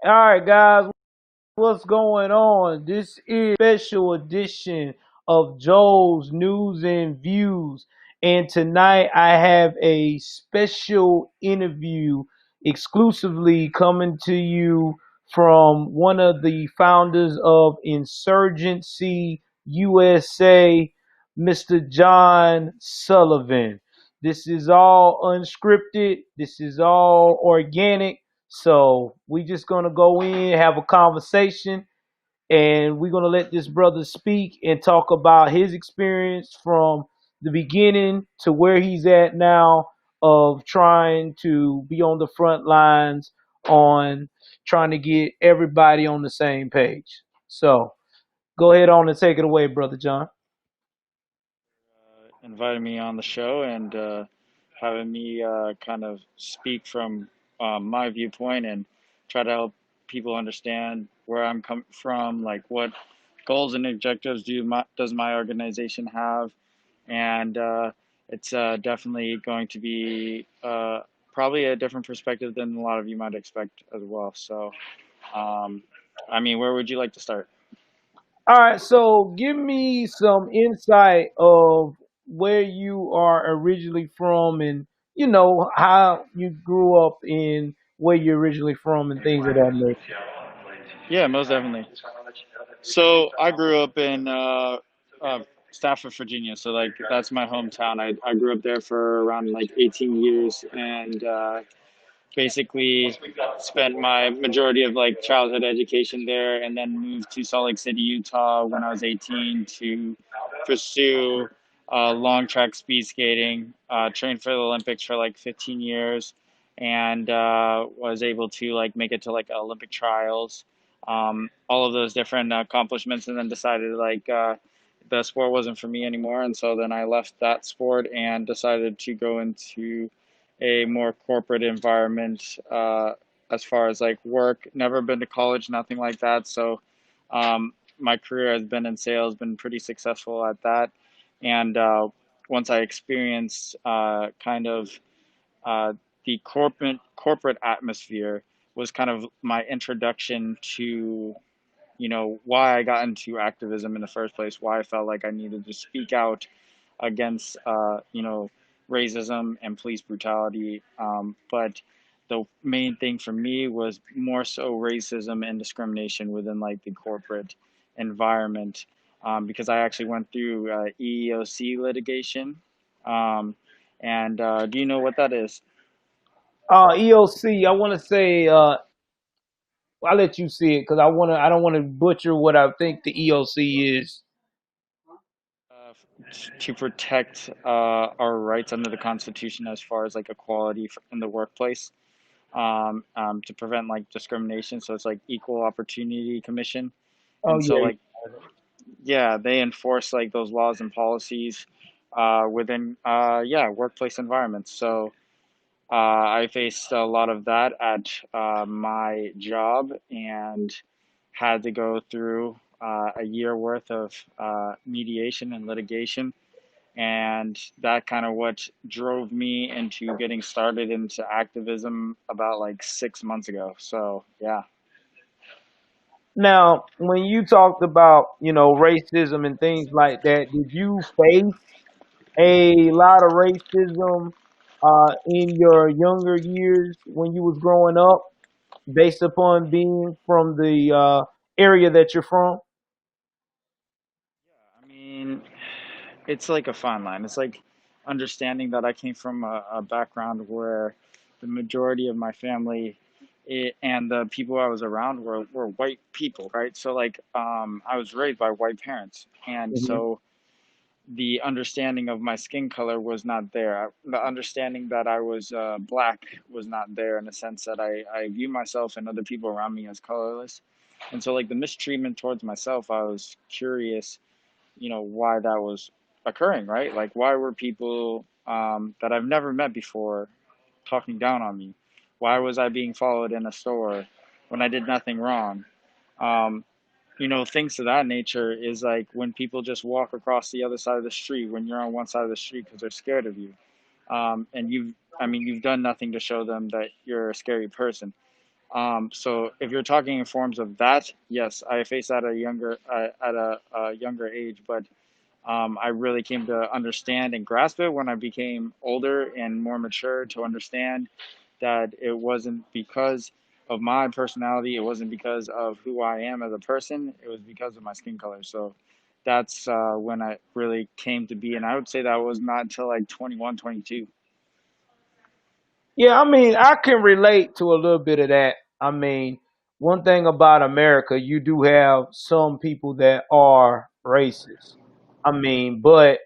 All right, guys, what's going on? This is a special edition of Joe's News and Views. And tonight I have a special interview exclusively coming to you from one of the founders of Insurgency USA, Mr. John Sullivan. This is all unscripted, this is all organic. So we just gonna go in, have a conversation, and we're gonna let this brother speak and talk about his experience from the beginning to where he's at now of trying to be on the front lines on trying to get everybody on the same page. So go ahead on and take it away, brother John. Inviting me on the show and having me kind of speak from my viewpoint and try to help people understand where I'm coming from, like what goals and objectives does my organization have, and it's definitely going to be probably a different perspective than a lot of you might expect as well. So, um, I mean, where would you like to start? All right, so give me some insight of where you are originally from and how you grew up in where you're originally from and things of that nature. Yeah, most definitely. So I grew up in Stafford, Virginia. So like that's my hometown. I grew up there for around like 18 years and basically spent my majority of like childhood education there, and then moved to Salt Lake City, Utah when I was 18 to pursue long track speed skating. Trained for the Olympics for like 15 years, and was able to like make it to like Olympic trials. All of those different accomplishments, and then decided like the sport wasn't for me anymore, and so then I left that sport and decided to go into a more corporate environment as far as like work. Never been to college, nothing like that. So my career has been in sales, been pretty successful at that. And once I experienced kind of uh, the corporate atmosphere was kind of my introduction to why I got into activism in the first place, why I felt like I needed to speak out against racism and police brutality. But the main thing for me was more so racism and discrimination within like the corporate environment, because I actually went through EEOC litigation. Um, and do you know what that is? EOC, I want to say, I'll let you see it because I don't want to butcher what I think the EOC is. To protect our rights under the Constitution as far as like equality in the workplace, to prevent like discrimination. So it's like Equal Opportunity Commission, Oh and so yeah. like yeah, they enforce like those laws and policies within workplace environments. So I faced a lot of that at my job and had to go through a year worth of mediation and litigation, and that kind of what drove me into getting started into activism about like 6 months ago. So yeah. Now, when you talked about racism and things like that, did you face a lot of racism in your younger years when you was growing up, based upon being from the area that you're from? I mean, it's like a fine line. It's like understanding that I came from a background where the majority of my family and the people I was around were white people, right? So like I was raised by white parents, and Mhm. so the understanding of my skin color was not there. The understanding that I was black was not there, in a sense that I view myself and other people around me as colorless. And so, like, the mistreatment towards myself, I was curious, why that was occurring, right? Like, why were people that I've never met before talking down on me? Why was I being followed in a store when I did nothing wrong? Um, things of that nature is like when people just walk across the other side of the street when you're on one side of the street because they're scared of you. And I mean, you've done nothing to show them that you're a scary person. So if you're talking in forms of that, yes, I faced that at a younger age, but I really came to understand and grasp it when I became older and more mature to understand that it wasn't because of my personality, it wasn't because of who I am as a person, it was because of my skin color. So that's when I really came to be, and I would say that was not until like 21, 22. Yeah, I mean, I can relate to a little bit of that. I mean, one thing about America, you do have some people that are racist. I mean, but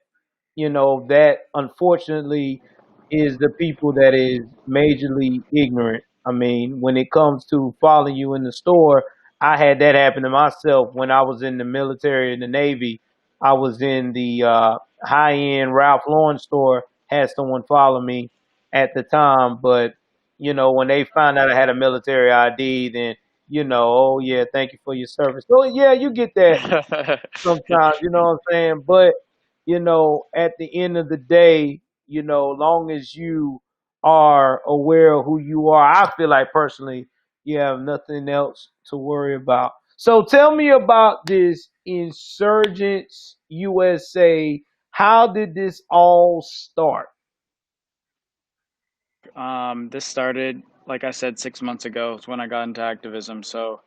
that unfortunately is the people that is majorly ignorant. I mean, when it comes to following you in the store, I had that happen to myself when I was in the military and the Navy. I was in the high end Ralph Lauren store, had someone follow me at the time, but when they found out I had a military ID, then oh yeah, thank you for your service. So yeah, you get that sometimes, you know what I'm saying? But, at the end of the day, long as you are aware of who you are, I feel like personally, you have nothing else to worry about. So tell me about this Insurgents USA. How did this all start? This started, like I said, 6 months ago. It's when I got into activism. So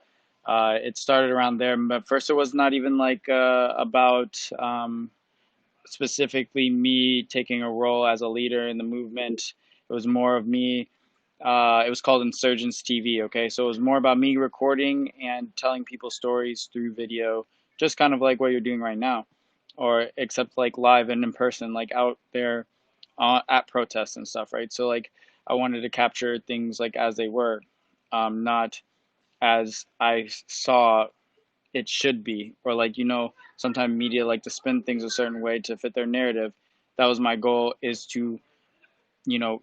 it started around there. But first, it was not even like about specifically me taking a role as a leader in the movement. It was more of me. It was called Insurgence TV. Okay, so it was more about me recording and telling people stories through video, just kind of like what you're doing right now, or except like live and in person, like out there at protests and stuff, right? So like I wanted to capture things like as they were, not as I saw it should be, or like sometimes media like to spin things a certain way to fit their narrative. That was my goal, is to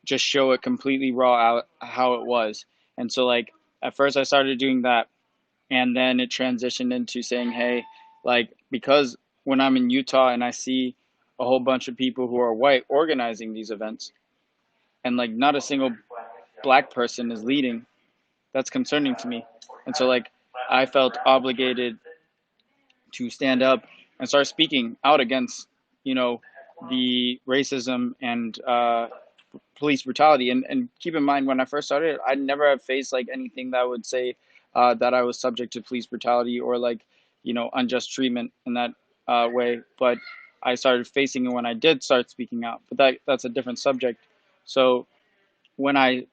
just show it completely raw out how it was. And so like at first I started doing that, and then it transitioned into saying, hey, like, because when I'm in Utah and I see a whole bunch of people who are white organizing these events, and like not a single black person is leading, that's concerning to me. And so like I felt obligated to stand up and start speaking out against, you know, the racism and police brutality. And keep in mind, when I first started, I never have faced like anything that would say that I was subject to police brutality or like, unjust treatment in that way. But I started facing it when I did start speaking out. But that's a different subject. So when I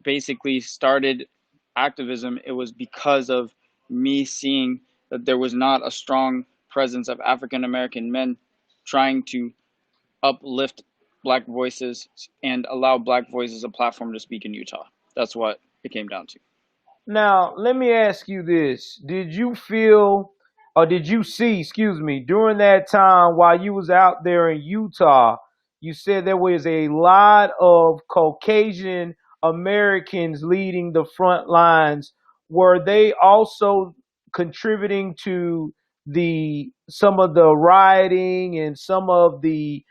basically started activism, it was because of me seeing that there was not a strong presence of African American men trying to uplift black voices and allow black voices a platform to speak in Utah. That's what it came down to. Now, let me ask you this. Did you feel or did you see, excuse me, during that time while you was out there in Utah, you said there was a lot of Caucasian Americans leading the front lines. Were they also contributing to the some of the rioting and some of the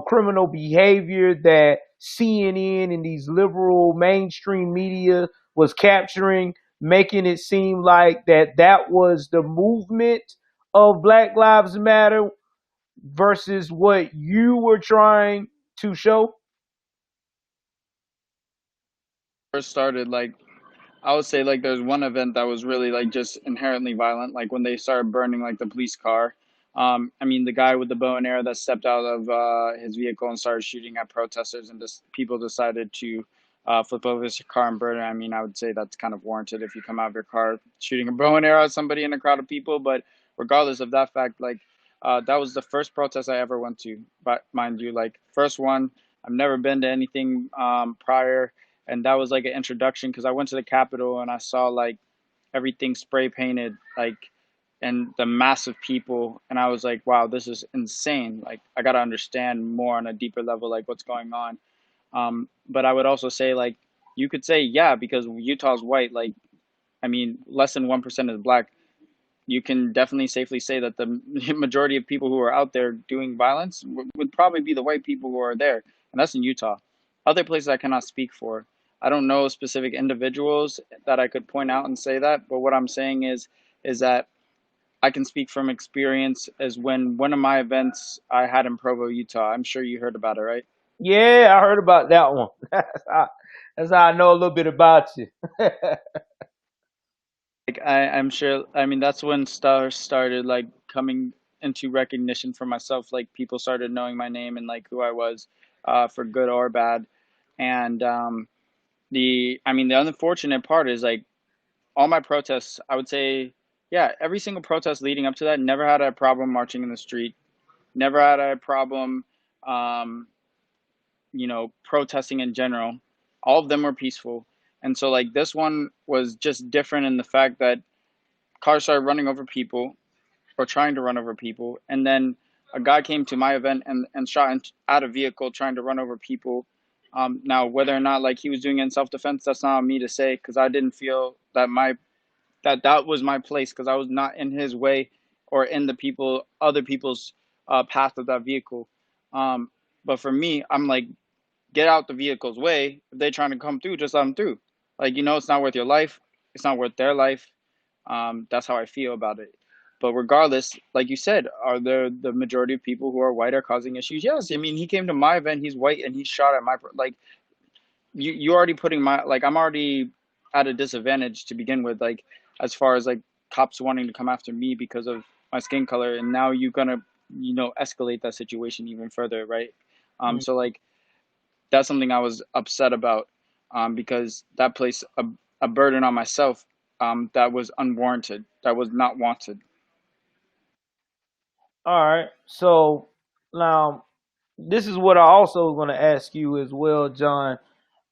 criminal behavior that CNN and these liberal mainstream media was capturing, making it seem like that was the movement of Black Lives Matter versus what you were trying to show? First started, like, I would say like there's one event that was really like just inherently violent, like when they started burning like the police car. I mean, the guy with the bow and arrow that stepped out of his vehicle and started shooting at protesters, and just people decided to flip over his car and burn it. I mean, I would say that's kind of warranted if you come out of your car shooting a bow and arrow at somebody in a crowd of people. But regardless of that fact, like that was the first protest I ever went to. But mind you, like first one, I've never been to anything prior, and that was like an introduction because I went to the Capitol and I saw like everything spray painted, like, and the massive people, and I was like, wow, this is insane. Like, I got to understand more on a deeper level, like what's going on. But I would also say, like, you could say, yeah, because Utah's white, like, I mean, less than 1% is black. You can definitely safely say that the majority of people who are out there doing violence would probably be the white people who are there, and that's in Utah. Other places I cannot speak for. I don't know specific individuals that I could point out and say that, but what I'm saying is that I can speak from experience as when one of my events I had in Provo, Utah. I'm sure you heard about it, right? Yeah, I heard about that one. That's how I know a little bit about you. Like I'm sure. I mean, that's when stars started like coming into recognition for myself. Like people started knowing my name and like who I was, for good or bad. And I mean, the unfortunate part is like all my protests. I would say, yeah, every single protest leading up to that, never had a problem marching in the street. Never had a problem, um, protesting in general. All of them were peaceful. And so like this one was just different in the fact that cars started running over people or trying to run over people. And then a guy came to my event and shot at a vehicle trying to run over people. Now, whether or not like he was doing it in self defense, that's not on me to say because I didn't feel that that was my place because I was not in his way or in other people's path of that vehicle. Um, but for me, I'm like, get out the vehicle's way. If they're trying to come through, just let them through. Like, it's not worth your life. It's not worth their life. That's how I feel about it. But regardless, like you said, are there the majority of people who are white are causing issues? Yes. I mean, he came to my event. He's white and he shot at like you already putting my like I'm already at a disadvantage to begin with. Like as far as like cops wanting to come after me because of my skin color, and now you're gonna escalate that situation even further, right? So like that's something I was upset about, because that placed a burden on myself, that was unwarranted, that was not wanted. All right. So now this is what I also was going to ask you as well, John.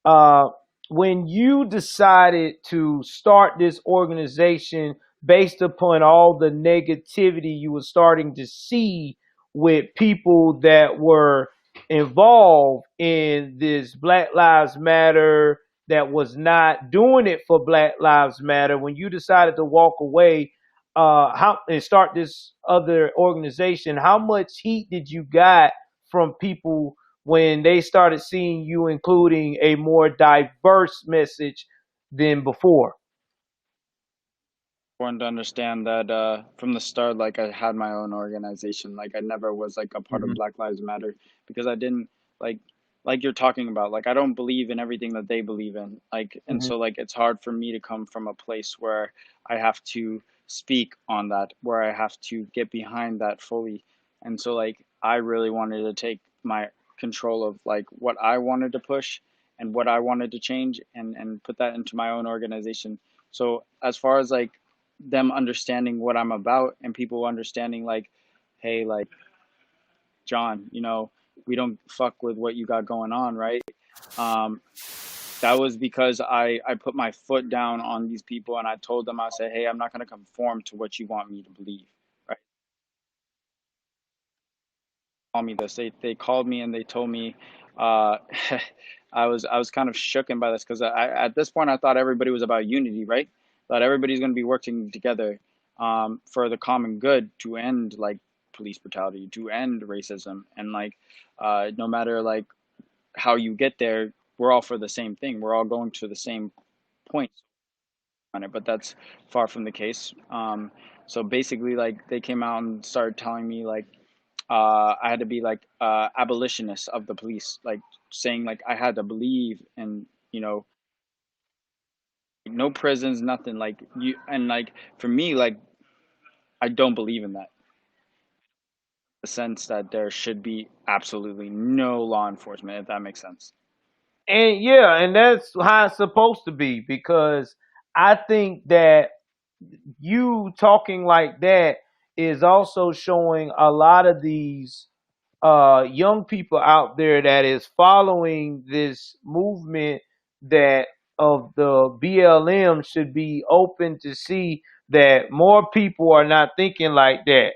uh, when you decided to start this organization based upon all the negativity you were starting to see with people that were involved in this Black Lives Matter that was not doing it for Black Lives Matter, when you decided to walk away how and start this other organization, how much heat did you got from people when they started seeing you including a more diverse message than before? Important to understand that, from the start, like I had my own organization. Like I never was like a part of Hmm. Black Lives Matter because I didn't like like you're talking about. Like I don't believe in everything that they believe in. Like and Hmm. so like it's hard for me to come from a place where I have to speak on that, where I have to get behind that fully. And so like I really wanted to take my control of like what I wanted to push and what I wanted to change and put that into my own organization. So as far as like them understanding what I'm about and people understanding like, hey, like John, we don't fuck with what you got going on, right? Um, that was because I put my foot down on these people and I told them I said, hey, I'm not going to conform to what you want me to believe, right? Call me this. They called me and they told me, uh, I was kind of shooken by this because I at this point I thought everybody was about unity, right? That everybody's going to be working together, for the common good to end like police brutality, to end racism, and like, no matter like how you get there, we're all for the same thing. We're all going to the same point on it, but that's far from the case. So basically, like they came out and started telling me like, I had to be like, abolitionist of the police, like saying like I had to believe in, no prisons, nothing like you. And like for me, like I don't believe in that. The sense that there should be absolutely no law enforcement, if that makes sense. And yeah, and that's how it's supposed to be, because I think that you talking like that is also showing a lot of these young people out there that is following this movement that of the BLM should be open to see that more people are not thinking like that.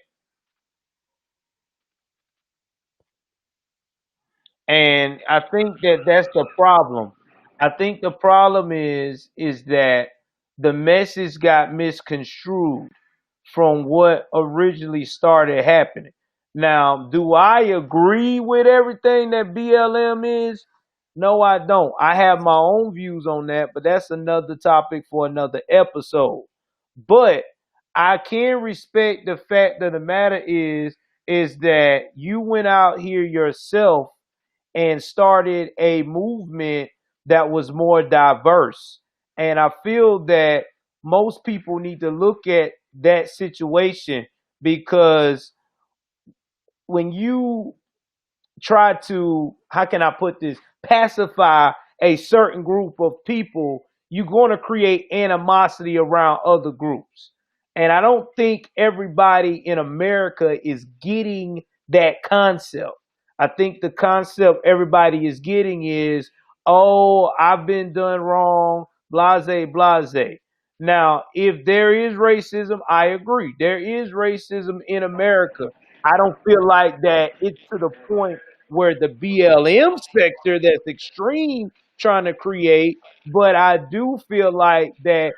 And I think that that's the problem. I think the problem is that the message got misconstrued from what originally started happening. Now, do I agree with everything that BLM is? No, I don't. I have my own views on that, but that's another topic for another episode. But I can respect the fact of the matter is that you went out here yourself and started a movement that was more diverse. And I feel that most people need to look at that situation because when you try to, how can I put this, pacify a certain group of people, you're going to create animosity around other groups. And I don't think everybody in America is getting that concept. I think the concept everybody is getting is, oh, I've been done wrong, blase, blase. Now, if there is racism, I agree. There is racism in America. I don't feel like that it's to the point where the BLM sector that's extreme trying to create, but I do feel like that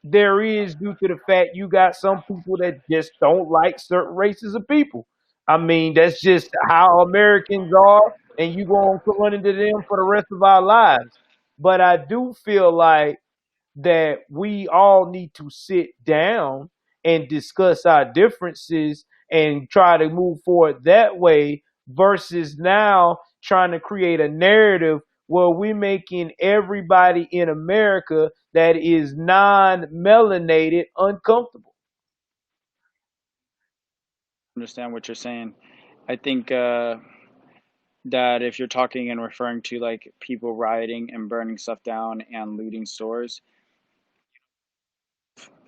there is due to the fact you got some people that just don't like certain races of people. I mean, that's just how Americans are, and you going to run into them for the rest of our lives. But I do feel like that we all need to sit down and discuss our differences and try to move forward that way versus now trying to create a narrative where we're making everybody in America that is non-melanated uncomfortable. Understand what you're saying. I think that if you're talking and referring to like people rioting and burning stuff down and looting stores,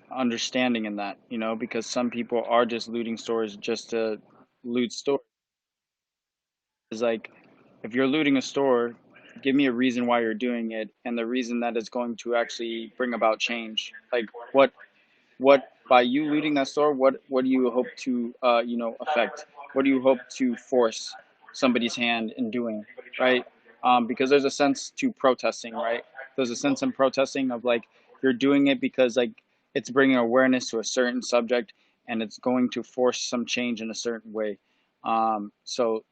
understanding in that, because some people are just looting stores just to loot stores. Is like, if you're looting a store, give me a reason why you're doing it and the reason that is going to actually bring about change. Like, what by you looting that store, what do you hope to affect? What do you hope to force somebody's hand in doing, right? Because there's a sense to protesting, right? There's a sense in protesting of like, you're doing it because like it's bringing awareness to a certain subject and it's going to force some change in a certain way. So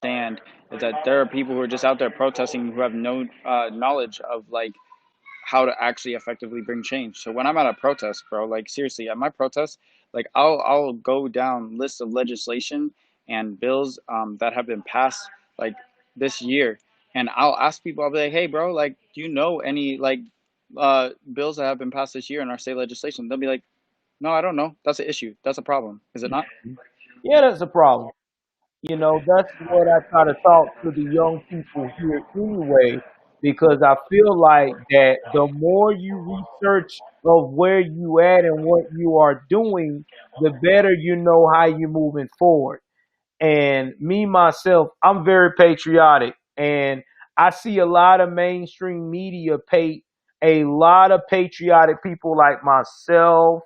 stand is that there are people who are just out there protesting who have no knowledge of like how to actually effectively bring change. So when I'm at a protest, bro, like seriously, at my protest, like I'll go down lists of legislation and bills that have been passed like this year, and I'll ask people. I'll be like, hey, bro, like, do you know any like bills that have been passed this year in our state legislation? They'll be like, no, I don't know. That's an issue. That's a problem. Is it not? Yeah, that's a problem. You know, that's what I try to talk to the young people here anyway, because I feel like that the more you research of where you at and what you are doing, the better you know how you're moving forward. And me myself, I'm very patriotic, and I see a lot of mainstream media paint a lot of patriotic people like myself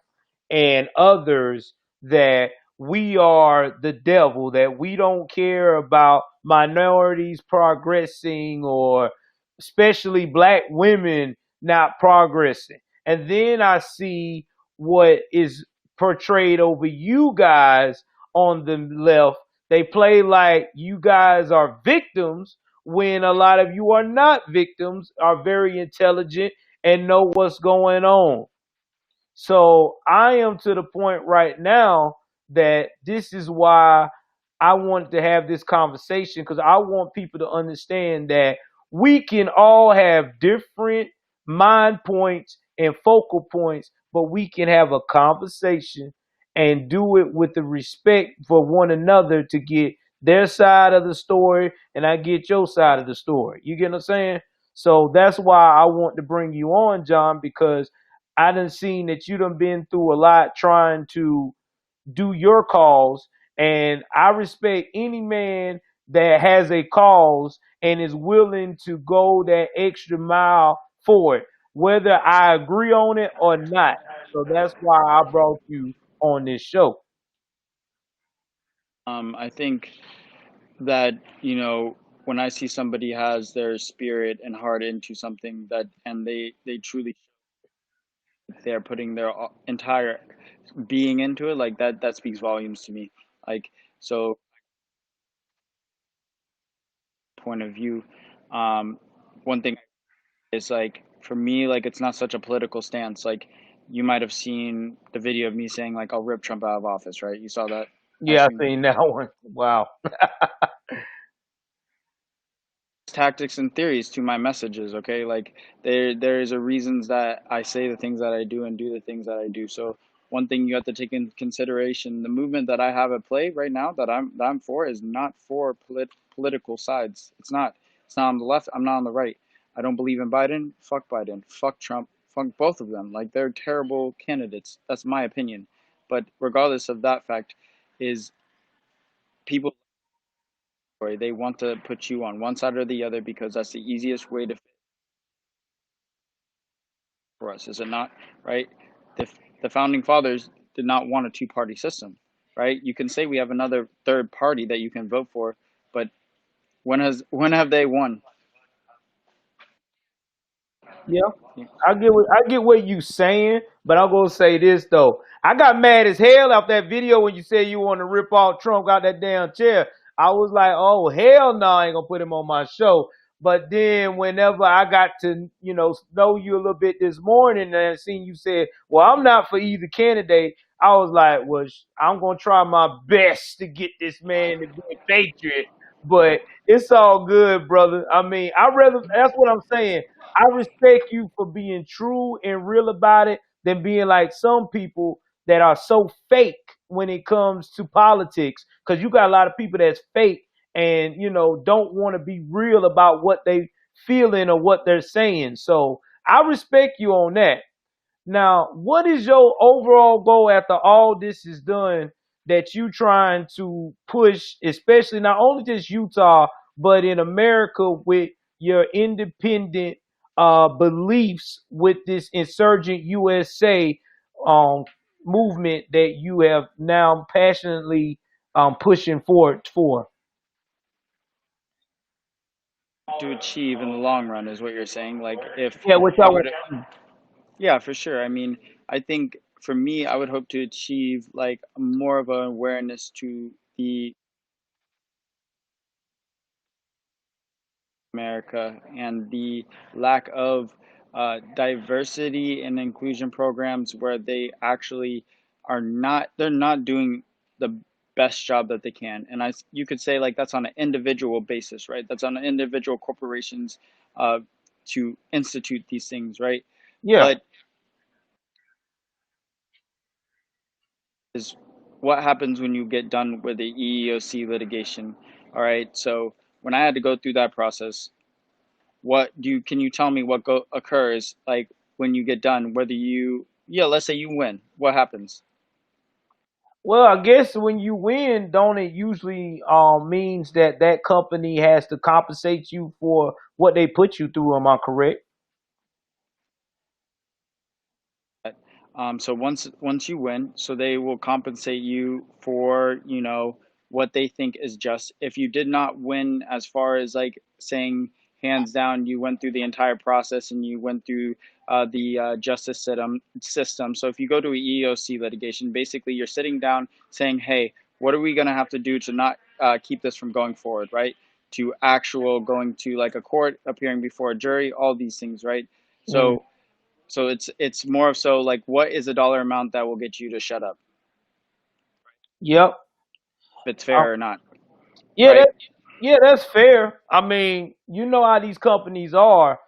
and others that we are the devil, that we don't care about minorities progressing or especially black women not progressing. And then I see what is portrayed over you guys on the left. They play like you guys are victims when a lot of you are not victims, are very intelligent and know what's going on. So I am to the point right now that this is why I wanted to have this conversation because I want people to understand that we can all have different mind points and focal points, but we can have a conversation and do it with the respect for one another to get their side of the story and I get your side of the story. You get what I'm saying? So that's why I want to bring you on, John, because I done seen that you done been through a lot trying to do your cause, and I respect any man that has a cause and is willing to go that extra mile for it, whether I agree on it or not. So that's why I brought you on this show. I think that when I see somebody has their spirit and heart into something that and they truly they're putting their entire being into it, like that speaks volumes to me. Like, so point of view. Um, One thing is like for me, like it's not such a political stance. Like you might have seen the video of me saying like I'll rip Trump out of office, right? You saw that Yeah, I stream. seen that one. Wow. Tactics and theories to my messages, okay? Like there is a reasons that I say the things that I do and do the things that I do. So one thing you have to take in consideration, the movement that I have at play right now that I'm for is not for political sides. It's not on the left, I'm not on the right. I don't believe in Biden. Fuck Biden. Fuck Trump. Fuck both of them. Like they're terrible candidates. That's my opinion. But regardless of that fact, is people, they want to put you on one side or the other because that's the easiest way to for us, is it not? Right? The the founding fathers did not want a two-party system, right? You can say we have another third party that you can vote for, but when have they won? Yeah, I get what you saying, but I'm gonna say this though. I got mad as hell off that video when you said you want to rip off Trump out that damn chair. I was like, oh hell no, I ain't gonna put him on my show. But then whenever I got to, know you a little bit this morning and I seen you said, well, I'm not for either candidate, I was like, well, I'm gonna try my best to get this man to be a patriot. But it's all good, brother. I mean, that's what I'm saying. I respect you for being true and real about it than being like some people that are so fake when it comes to politics. Because you got a lot of people that's fake and don't want to be real about what they feeling or what they're saying. So I respect you on that. Now, what is your overall goal after all this is done that you trying to push, especially not only just Utah, but in America with your independent beliefs with this Insurgent USA um, movement that you have now passionately pushing forward for? To achieve in the long run is what you're saying. Like if Yeah, which I I want. would, yeah, for sure. I mean, I think for me, I would hope to achieve like more of an awareness to the America and the lack of diversity and inclusion programs where they actually they're not doing the best job that they can. And you could say like that's on an individual basis, right? That's on an individual corporations uh, to institute these things, right? Yeah. But is what happens when you get done with the EEOC litigation? All right, so when I had to go through that process, can you tell me what occurs like when you get done, whether yeah, let's say you win, what happens? Well, I guess when you win, don't it usually means that that company has to compensate you for what they put you through? Am I correct? So once you win, so they will compensate you for what they think is just. If you did not win, as far as like saying hands down, you went through the entire process and you went through the justice system. So if you go to a EEOC litigation, basically you're sitting down saying, hey, what are we going to have to do to not keep this from going forward, right? To actual going to like a court, appearing before a jury, all these things, right? Mm. So it's more so like what is a dollar amount that will get you to shut up, Yep. if it's Um, fair or not, yeah, right? yeah, that's fair. I mean, you know how these companies are.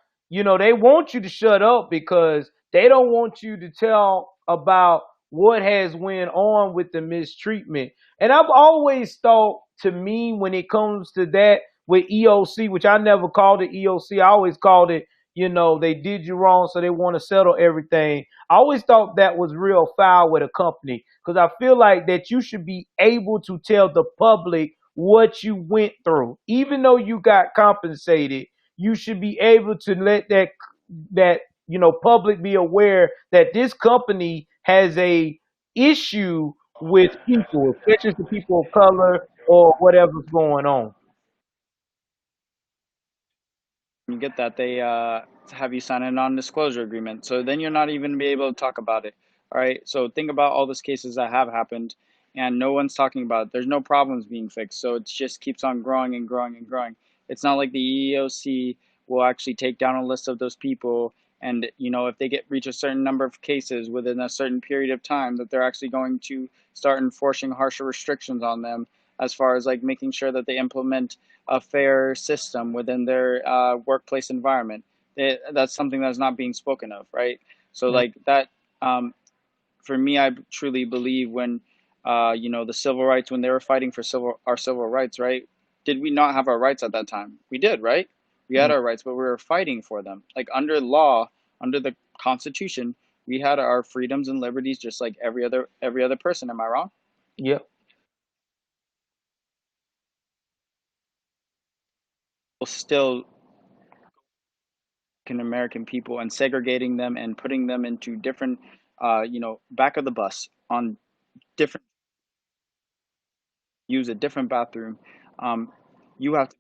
They want you to shut up because they don't want you to tell about what has went on with the mistreatment. And I've always thought, to me, when it comes to that with EOC, which I never called it EOC, I always called it, they did you wrong, so they want to settle everything. I always thought that was real foul with a company because I feel like that you should be able to tell the public what you went through. Even though you got compensated, you should be able to let that public be aware that this company has a issue with people, especially the people of color or whatever's going on. You get that they have you sign a non-disclosure agreement, so then you're not even be able to talk about it. All right, so think about all those cases that have happened and no one's talking about it. There's no problems being fixed, so it just keeps on growing and growing and growing. It's not like the EEOC will actually take down a list of those people, and if they reach a certain number of cases within a certain period of time, that they're actually going to start enforcing harsher restrictions on them, as far as like making sure that they implement a fair system within their workplace environment. That's something that's not being spoken of, right? So like that, for me, I truly believe when, the civil rights, when they were fighting for our civil rights, right? Did we not have our rights at that time? We did, right? We had our rights, but we were fighting for them. Like under law, under the Constitution, we had our freedoms and liberties just like every other person. Am I wrong? Yep. Well, still, American people and segregating them and putting them into different, back of the bus on different, use a different bathroom. You have to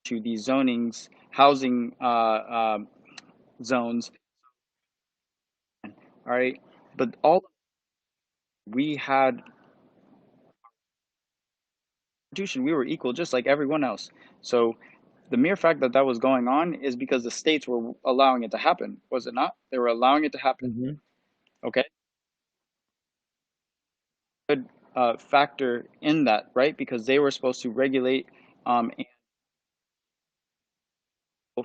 to these zonings, housing zones, all right? But all we had Constitution, we were equal just like everyone else. So the mere fact that that was going on is because the states were allowing it to happen, was it not? They were allowing it to happen. Mm-hmm. Okay, good factor in that, right? Because they were supposed to regulate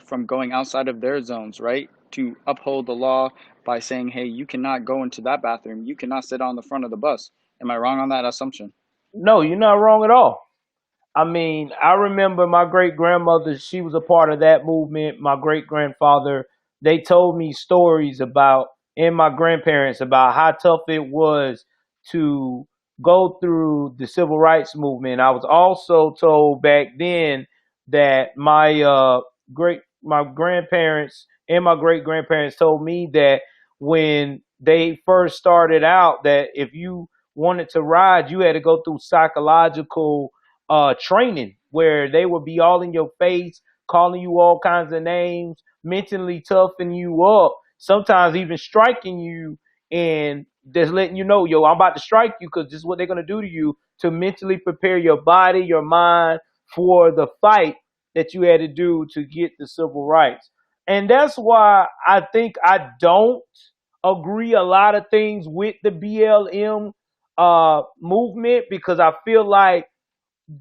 from going outside of their zones, right? To uphold the law by saying, hey, you cannot go into that bathroom. You cannot sit on the front of the bus. Am I wrong on that assumption? No, you're not wrong at all. I mean, I remember my great grandmother, she was a part of that movement. My great grandfather, they told me stories about, and my grandparents, about how tough it was to go through the civil rights movement. I was also told back then that my grandparents and my great grandparents told me that when they first started out, that if you wanted to ride, you had to go through psychological training where they would be all in your face, calling you all kinds of names, mentally toughing you up, sometimes even striking you and just letting you know, yo, I'm about to strike you because this is what they're going to do to you, to mentally prepare your body, your mind for the fight that you had to do to get the civil rights. And that's why I think I don't agree a lot of things with the BLM movement, because I feel like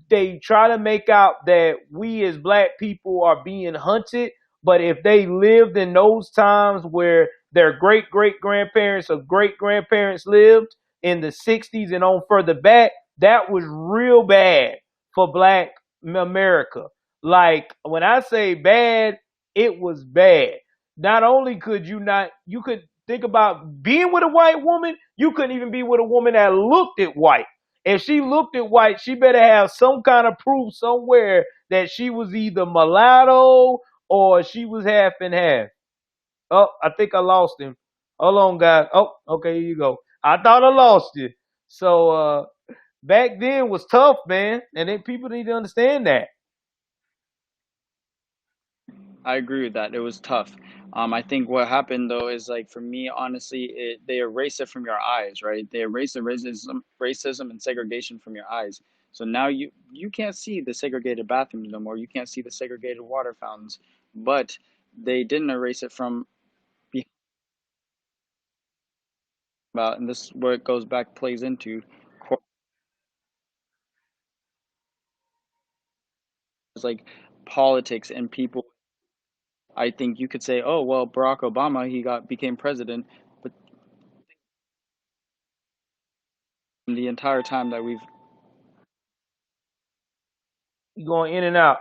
they try to make out that we as black people are being hunted. But if they lived in those times where their great great grandparents or great grandparents lived in the 60s and on further back, that was real bad for black America. Like when I say bad, it was bad. Not only could you not, you could think about being with a white woman, you couldn't even be with a woman that looked at white. If she looked at white, she better have some kind of proof somewhere that she was either mulatto or she was half and half. Oh, I think I lost him. Hold on, guys. Oh, okay, here you go. I thought I lost you. So back then was tough, man, and then people need to understand that. I agree with that. It was tough. I think what happened though is like for me, honestly, they erase it from your eyes, right? They erase the racism and segregation from your eyes. So now you can't see the segregated bathrooms no more. You can't see the segregated water fountains. But they didn't erase it from behind about, and this is where it goes back, plays into like politics and people. I think you could say, oh well, Barack Obama, he got became president, but the entire time that we've You going in and out.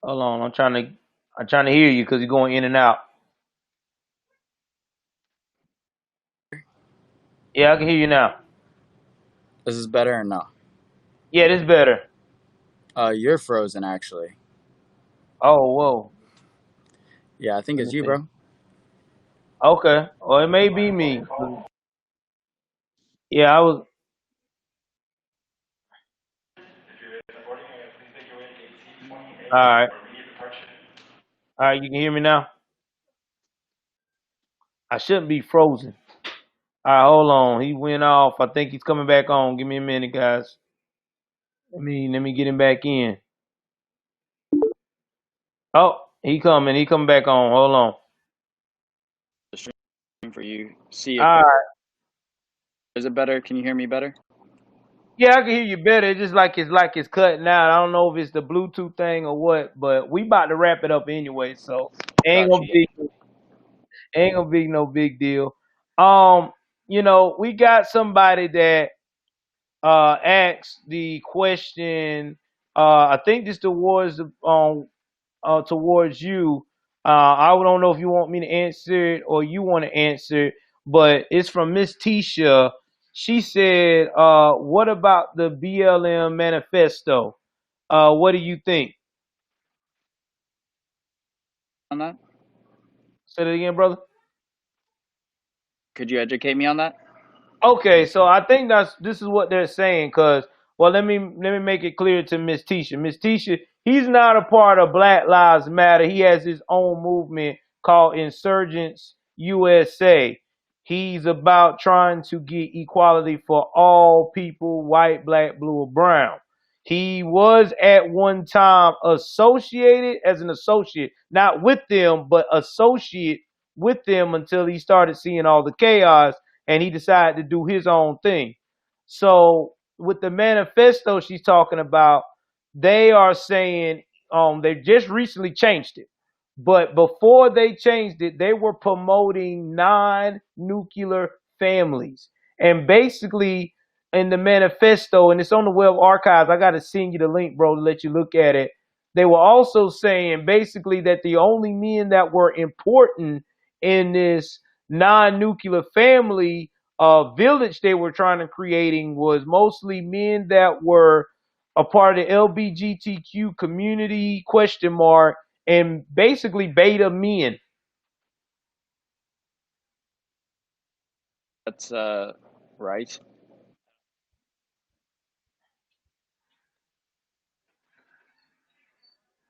Hold on, I'm trying to hear you because you're going in and out. Yeah, I can hear you now. This is better or no? Yeah, this is better. You're frozen actually. Oh, whoa. Yeah, I think Let it's me you, see. bro. Okay, or it may be me. Yeah, I was. All right. All right, you can hear me now? I shouldn't be frozen. All right, hold on. He went off. I think he's coming back on. Give me a minute, guys. Let me get him back in. Oh, he coming. He coming back on. Hold on. The stream for you. See if All right. is it better? Can you hear me better? Yeah, I can hear you better. It's just like it's cutting out. I don't know if it's the Bluetooth thing or what, but we about to wrap it up anyway, so ain't Got gonna you. be ain't gonna be no big deal. Um, we got somebody that asked the question. I think this towards you. I don't know if you want me to answer it or you want to answer it, but it's from Miss Tisha. She said, "What about the BLM manifesto? What do you think?" On that? Say that again, brother. Could you educate me on that? Okay, so I think this is what they're saying. Cause well, let me make it clear to Miss Tisha. Miss Tisha, he's not a part of Black Lives Matter. He has his own movement called Insurgence USA. He's about trying to get equality for all people, white, black, blue, or brown. He was at one time associated as an associate, not with them, but associate with them until he started seeing all the chaos and he decided to do his own thing. So with the manifesto she's talking about, they are saying they just recently changed it. But before they changed it, they were promoting non-nuclear families. And basically in the manifesto, and it's on the web archives, I gotta send you the link, bro, to let you look at it. They were also saying basically that the only men that were important in this non-nuclear family village they were trying to creating was mostly men that were a part of the LBGTQ community question mark and basically beta men. That's right.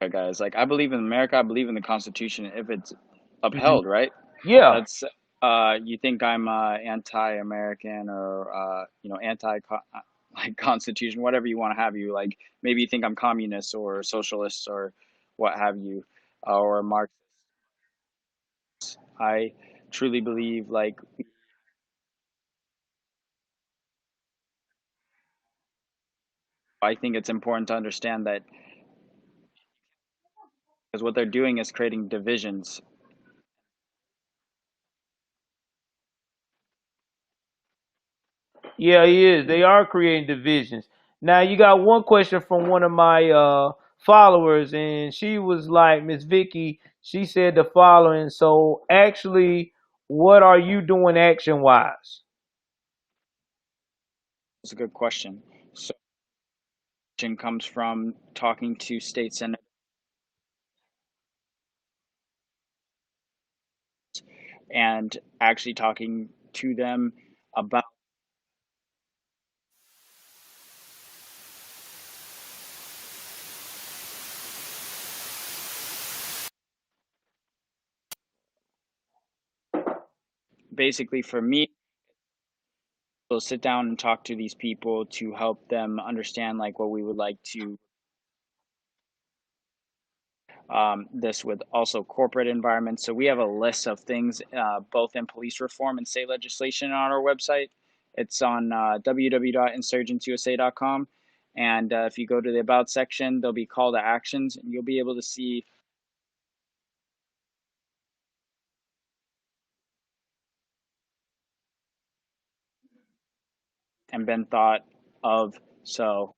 Right, guys. Like I believe in America. I believe in the Constitution. If it's Mhm. upheld, right? Yeah, That's you think I'm anti-American or anti like Constitution, whatever you want to have you. Like maybe you think I'm communist or socialist or what have you, or Marxist. I truly believe like I think it's important to understand that because what they're doing is creating divisions. yeah, he is. They are creating divisions. Now you got one question from one of my followers, and she was like, Miss Vicky, she said the following. So actually, what are you doing action wise? It's a good question. So action comes from talking to state senators and actually talking to them about basically for me we'll sit down and talk to these people to help them understand like what we would like to this with also corporate environments. So we have a list of things both in police reform and state legislation on our website. It's on www.insurgencyusa.com. And if you go to the about section, there'll be call to actions and you'll be able to see and been thought of. So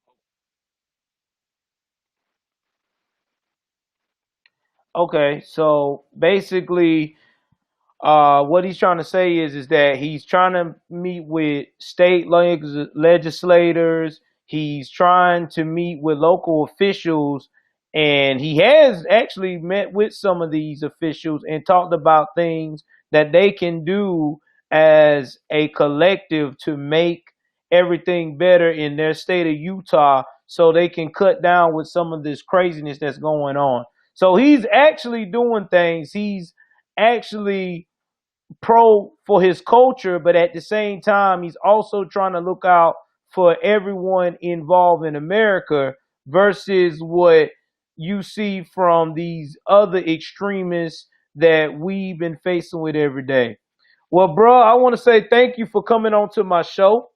Okay, so basically, what he's trying to say is that he's trying to meet with state legislators. He's trying to meet with local officials, and he has actually met with some of these officials and talked about things that they can do as a collective to make everything better in their state of Utah, so they can cut down with some of this craziness that's going on. So he's actually doing things. He's actually pro for his culture, but at the same time, he's also trying to look out for everyone involved in America versus what you see from these other extremists that we've been facing with every day. Well, bro, I want to say thank you for coming on to my show.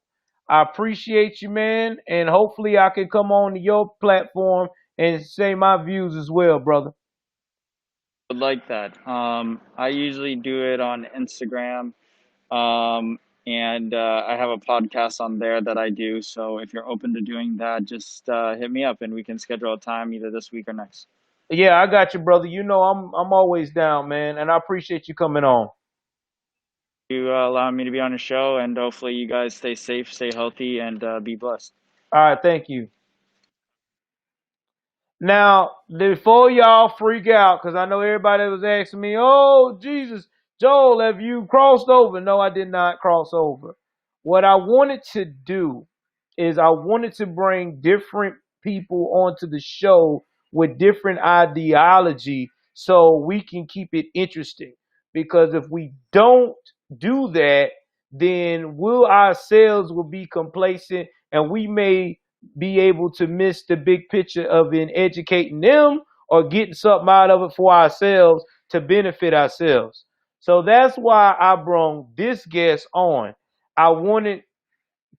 I appreciate you, man, and hopefully I can come on to your platform and say my views as well, brother. Would like that. I usually do it on Instagram, um, and I have a podcast on there that I do. So if you're open to doing that, just hit me up and we can schedule a time either this week or next. Yeah, I got you, brother. You know I'm always down, man, and I appreciate you coming on. You allowing me to be on the show, and hopefully you guys stay safe, stay healthy, and be blessed. All right, thank you. Now, before y'all freak out, because I know everybody was asking me, oh, Jesus, Joel, have you crossed over? No, I did not cross over. What I wanted to do is I wanted to bring different people onto the show with different ideology so we can keep it interesting. Because if we don't do that, then we'll ourselves will be complacent and we may be able to miss the big picture of in educating them or getting something out of it for ourselves to benefit ourselves. So that's why I brought this guest on. I wanted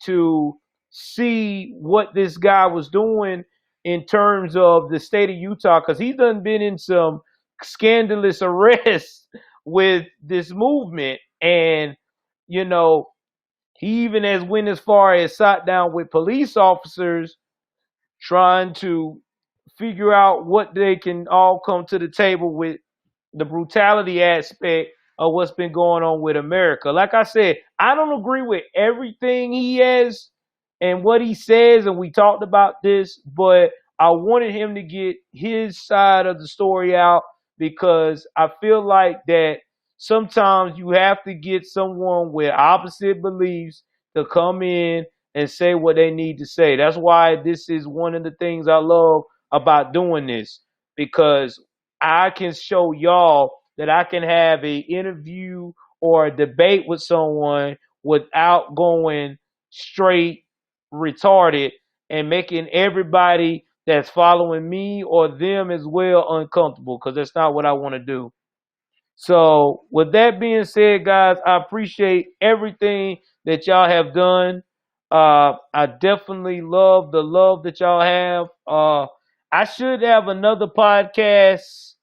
to see what this guy was doing in terms of the state of Utah because he done been in some scandalous arrests with this movement. And, you know, he even has went as far as sat down with police officers trying to figure out what they can all come to the table with the brutality aspect of what's been going on with America. Like I said, I don't agree with everything he has and what he says, and we talked about this, but I wanted him to get his side of the story out because I feel like that sometimes you have to get someone with opposite beliefs to come in and say what they need to say. That's why this is one of the things I love about doing this because I can show y'all that I can have a interview or a debate with someone without going straight retarded and making everybody that's following me or them as well uncomfortable because that's not what I want to do. So, with that being said, guys, I appreciate everything that y'all have done. I definitely love the love that y'all have. I should have another podcast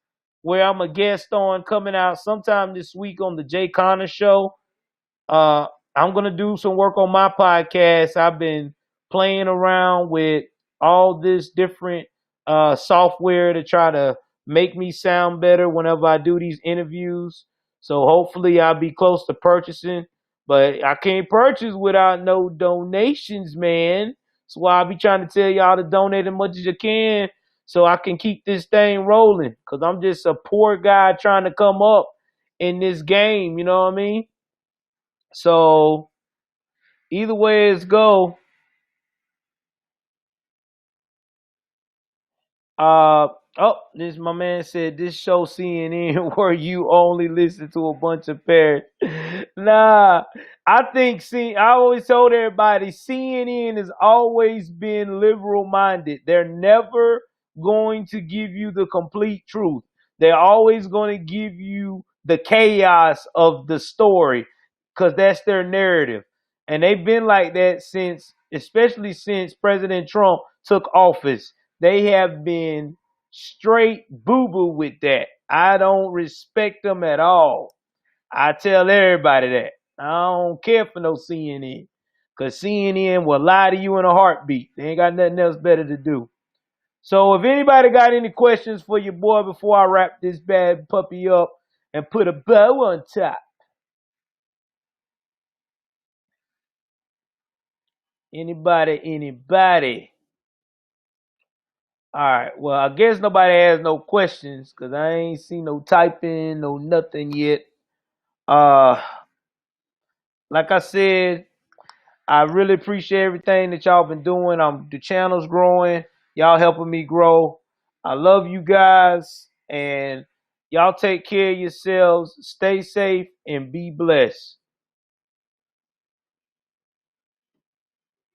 where I'm a guest on coming out sometime this week on the Jay Connor Show. Uh, I'm gonna do some work on my podcast. I've been playing around with all this different software to try to make me sound better whenever I do these interviews. So hopefully I'll be close to purchasing, but I can't purchase without no donations, man. That's why I'll be trying to tell y'all to donate as much as you can so I can keep this thing rolling. Cause I'm just a poor guy trying to come up in this game. You know what I mean? So either way it's go, uh this my man said this show CNN where you only listen to a bunch of parrots. Nah, I think I always told everybody CNN has always been liberal minded. They're never going to give you the complete truth. They're always going to give you the chaos of the story because that's their narrative. And they've been like that since, especially since President Trump took office. They have been straight boo boo with that. I don't respect them at all. I tell everybody that. I don't care for no CNN. Because CNN will lie to you in a heartbeat. They ain't got nothing else better to do. So if anybody got any questions for your boy before I wrap this bad puppy up and put a bow on top. Anybody? All right. Well, I guess nobody has no questions because I ain't seen no typing, no nothing yet. Uh, like I said, I really appreciate everything that y'all been doing. The channel's growing. Y'all helping me grow. I love you guys, and y'all take care of yourselves. Stay safe and be blessed.